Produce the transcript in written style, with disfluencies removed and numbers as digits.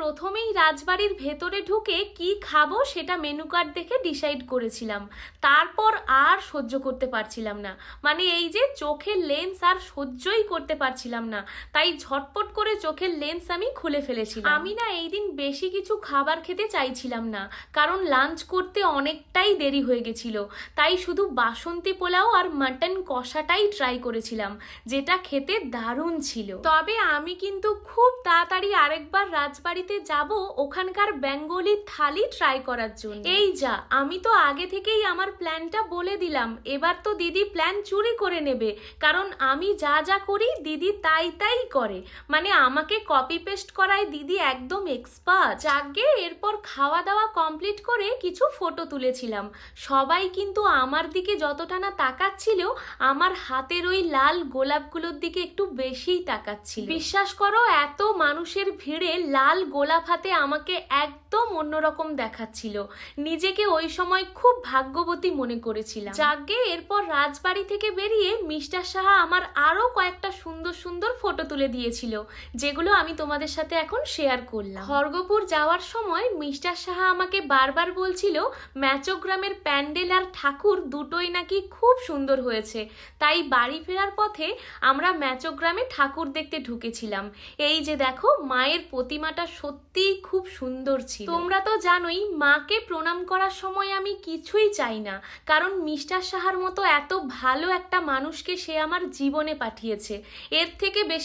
প্রথমেই রাজবাড়ির ভেতরে ঢুকে কি খাবো সেটা মেনু কার্ড দেখে ডিসাইড করেছিলাম। তারপর আর সহ্য করতে পারছিলাম না, মানে এই যে চোখের লেন্স আর সহ্যই করতে পারছিলাম না, তাই ঝটপট করে চোখের লেন্স আমি খুলে ফেলেছিলাম। আমি না এই দিন বেশি কিছু খাবার খেতে চাইছিলাম না, কারণ লাঞ্চ করতে অনেকটাই দেরি হয়ে গেছিল। তাই শুধু বাসন্তী পোলাও আর মাটন কষাটাই ট্রাই করেছিলাম, যেটা খেতে দারুণ ছিল। তবে আমি কিন্তু খুব তাড়াতাড়ি আরেকবার রাজবাড়িতে যাব ওখানকার বেঙ্গলি থালি ট্রাই করার জন্য। এই যা, আমি তো আগে থেকেই আমার প্ল্যানটা বলে দিলাম, এবার তো দিদি প্ল্যান চুরি করে নেবে, কারণ আমি যা যা করি দিদি তাই তাই করে, মানে আমাকে কপি পেস্ট করায় দিদি একদম এক্সপার্ট। যাকে এরপর খাওয়া দাওয়া কমপ্লিট করে কিছু ফটো তুলেছিলাম। সবাই কিন্তু আমার দিকে যতটা না তাকাচ্ছিল, আমার হাতের ওই লাল গোলাপগুলোর দিকে একটু বেশিই তাকাচ্ছিল। বিশ্বাস করো, এত মানুষের ভিড়ে লাল গোলাপ হাতে আমাকে একদম অন্যরকম দেখাচ্ছিল। নিজেকে ওই সময় খুব ভাগ্যবতী মনে করেছিলাম। যাকে এরপর রাজবাড়ি থেকে বেরিয়ে মিস্টার সাহা আমার আরো কয়েকটা সুন্দর সুন্দর ফটো তুলে দিয়েছিল, যেগুলো আমি তোমাদের সাথে এখন শেয়ার করলাম। খড়গপুর যাওয়ার সময় মিস্টার সাহা আমাকে বারবার বলছিল ম্যাচোগ্রামের প্যান্ডেল আর ঠাকুর দুটোই নাকি খুব সুন্দর হয়েছে, তাই বাড়ি ফেরার পথে আমরা ম্যাচোগ্রামে ঠাকুর দেখতে ঢুকেছিলাম। এই যে দেখো, মায়ের প্রতিমাটা সত্যিই খুব সুন্দর ছিল। তোমরা তো জানোই মাকে প্রণাম করার সময় আমি কিছুই চাই না, কারণ মিস্টার সাহার মতো এত ভালো একটা মানুষকে সে আমার জীবনে পাঠিয়েছে। এর থেকে বেশি